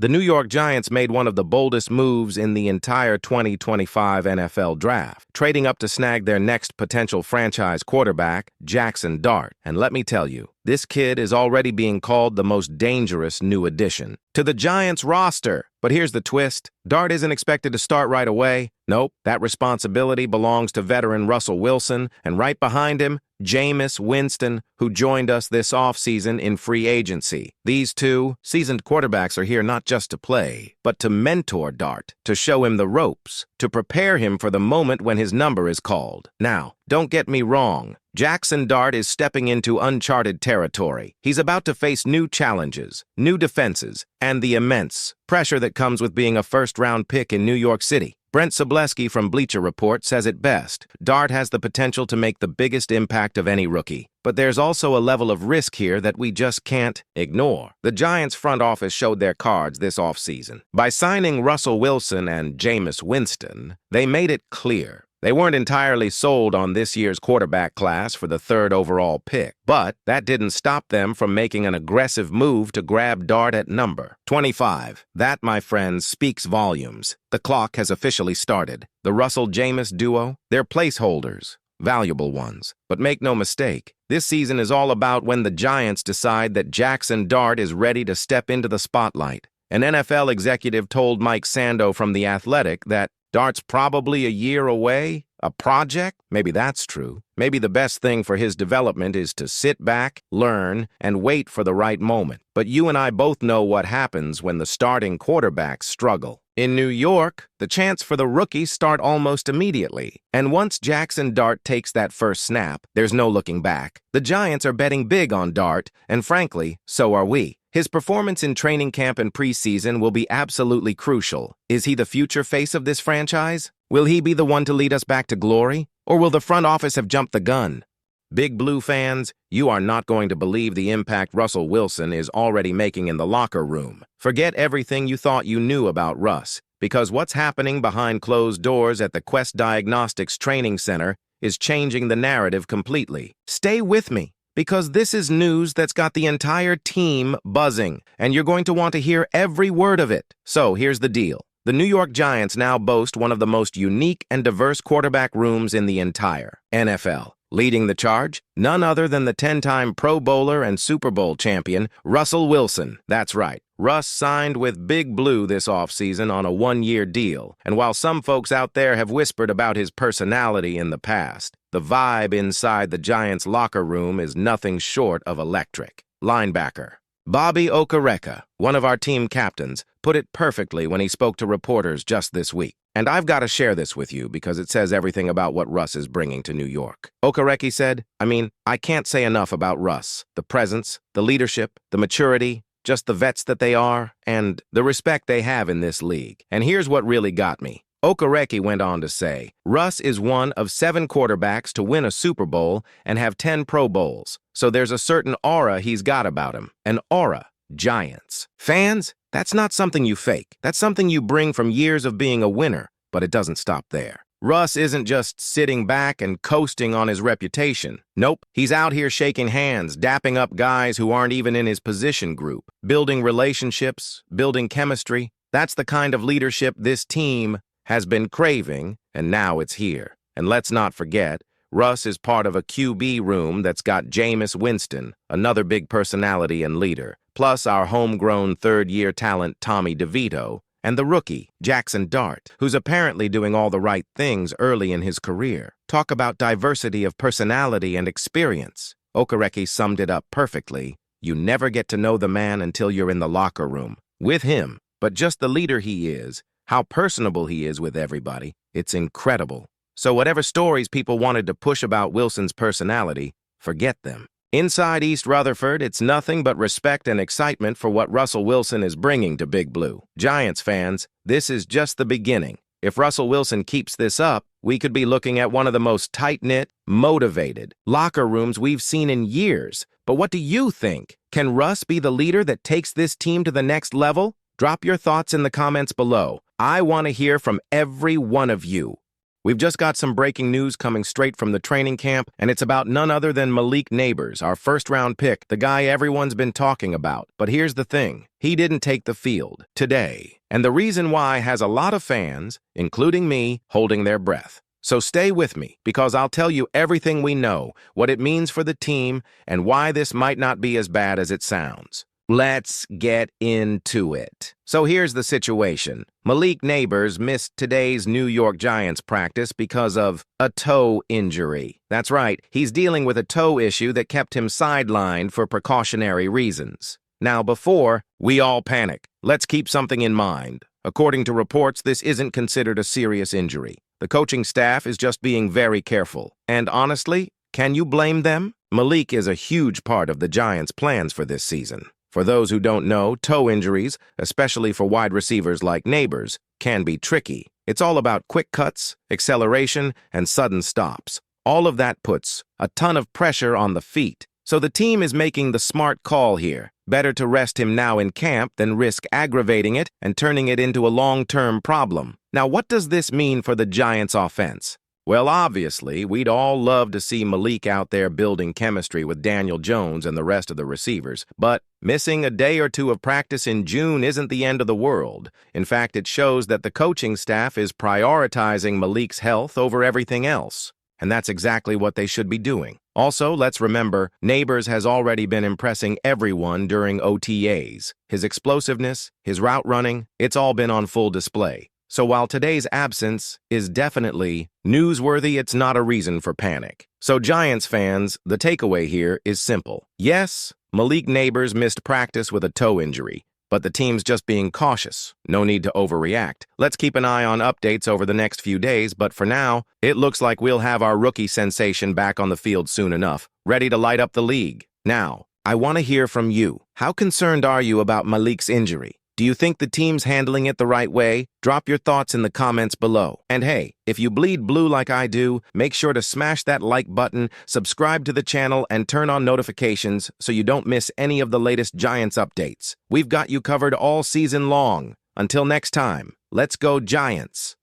The New York Giants made one of the boldest moves in the entire 2025 NFL Draft, trading up to snag their next potential franchise quarterback, Jaxson. And let me tell you, this kid is already being called the most dangerous new addition to the Giants roster. But here's the twist. Dart isn't expected to start right away. Nope, that responsibility belongs to veteran Russell Wilson, and right behind him, Jameis Winston, who joined us this offseason in free agency. These two seasoned quarterbacks are here not just to play, but to mentor Dart, to show him the ropes, to prepare him for the moment when his number is called. Now, don't get me wrong. Jaxson is stepping into uncharted territory. He's about to face new challenges, new defenses, and the immense pressure that comes with being a first-round pick in New York City. Brent Sobleski from Bleacher Report says it best. Dart has the potential to make the biggest impact of any rookie. But there's also a level of risk here that we just can't ignore. The Giants front office showed their cards this offseason. By signing Russell Wilson and Jameis Winston, they made it clear they weren't entirely sold on this year's quarterback class for the third overall pick, but that didn't stop them from making an aggressive move to grab Dart at number 25. That, my friends, speaks volumes. The clock has officially started. The Russell-Jameis duo, they're placeholders, valuable ones. But make no mistake, this season is all about when the Giants decide that Jaxson is ready to step into the spotlight. An NFL executive told Mike Sando from The Athletic that Dart's probably a year away, a project. Maybe that's true. Maybe the best thing for his development is to sit back, learn, and wait for the right moment. But you and I both know what happens when the starting quarterbacks struggle. In New York, the chance for the rookies start almost immediately. And once Jaxson takes that first snap, there's no looking back. The Giants are betting big on Dart, and frankly, so are we. His performance in training camp and preseason will be absolutely crucial. Is he the future face of this franchise? Will he be the one to lead us back to glory? Or will the front office have jumped the gun? Big Blue fans, you are not going to believe the impact Russell Wilson is already making in the locker room. Forget everything you thought you knew about Russ, because what's happening behind closed doors at the Quest Diagnostics Training Center is changing the narrative completely. Stay with me, because this is news that's got the entire team buzzing, and you're going to want to hear every word of it. So here's the deal. The New York Giants now boast one of the most unique and diverse quarterback rooms in the entire NFL. Leading the charge, none other than the 10-time Pro Bowler and Super Bowl champion, Russell Wilson. That's right. Russ signed with Big Blue this offseason on a one-year deal. And while some folks out there have whispered about his personality in the past, the vibe inside the Giants' locker room is nothing short of electric. Linebacker Bobby Okereke, one of our team captains, put it perfectly when he spoke to reporters just this week. And I've got to share this with you because it says everything about what Russ is bringing to New York. Okereke said, I can't say enough about Russ. The presence, the leadership, the maturity, just the vets that they are, and the respect they have in this league. And here's what really got me. Okereke went on to say, Russ is one of 7 quarterbacks to win a Super Bowl and have 10 Pro Bowls. So there's a certain aura he's got about him. An aura. Giants. Fans, that's not something you fake. That's something you bring from years of being a winner. But it doesn't stop there. Russ isn't just sitting back and coasting on his reputation. Nope, he's out here shaking hands, dapping up guys who aren't even in his position group, building relationships, building chemistry. That's the kind of leadership this team has been craving, and now it's here. And let's not forget, Russ is part of a QB room that's got Jameis Winston, another big personality and leader, plus our homegrown third-year talent Tommy DeVito, and the rookie, Jaxson, who's apparently doing all the right things early in his career. Talk about diversity of personality and experience. Okereke summed it up perfectly. You never get to know the man until you're in the locker room with him. But just the leader he is, how personable he is with everybody, it's incredible. So whatever stories people wanted to push about Wilson's personality, forget them. Inside East Rutherford, it's nothing but respect and excitement for what Russell Wilson is bringing to Big Blue. Giants fans, this is just the beginning. If Russell Wilson keeps this up, we could be looking at one of the most tight-knit, motivated locker rooms we've seen in years. But what do you think? Can Russ be the leader that takes this team to the next level? Drop your thoughts in the comments below. I want to hear from every one of you. We've just got some breaking news coming straight from the training camp, and it's about none other than Malik Neighbors, our first-round pick, the guy everyone's been talking about. But here's the thing. He didn't take the field today. And the reason why has a lot of fans, including me, holding their breath. So stay with me, because I'll tell you everything we know, what it means for the team, and why this might not be as bad as it sounds. Let's get into it. So here's the situation. Malik Neighbors missed today's New York Giants practice because of a toe injury. That's right, he's dealing with a toe issue that kept him sidelined for precautionary reasons. Now before we all panic, let's keep something in mind. According to reports, this isn't considered a serious injury. The coaching staff is just being very careful. And honestly, can you blame them? Malik is a huge part of the Giants' plans for this season. For those who don't know, toe injuries, especially for wide receivers like Neighbors, can be tricky. It's all about quick cuts, acceleration, and sudden stops. All of that puts a ton of pressure on the feet. So the team is making the smart call here. Better to rest him now in camp than risk aggravating it and turning it into a long-term problem. Now, what does this mean for the Giants' offense? Well, obviously, we'd all love to see Malik out there building chemistry with Daniel Jones and the rest of the receivers. But missing a day or two of practice in June isn't the end of the world. In fact, it shows that the coaching staff is prioritizing Malik's health over everything else. And that's exactly what they should be doing. Also, let's remember, Neighbors has already been impressing everyone during OTAs. His explosiveness, his route running, it's all been on full display. So while today's absence is definitely newsworthy, it's not a reason for panic. So Giants fans, the takeaway here is simple. Yes, Malik Neighbors missed practice with a toe injury, but the team's just being cautious. No need to overreact. Let's keep an eye on updates over the next few days, but for now, it looks like we'll have our rookie sensation back on the field soon enough, ready to light up the league. Now, I want to hear from you. How concerned are you about Malik's injury? Do you think the team's handling it the right way? Drop your thoughts in the comments below. And hey, if you bleed blue like I do, make sure to smash that like button, subscribe to the channel, and turn on notifications so you don't miss any of the latest Giants updates. We've got you covered all season long. Until next time, let's go Giants!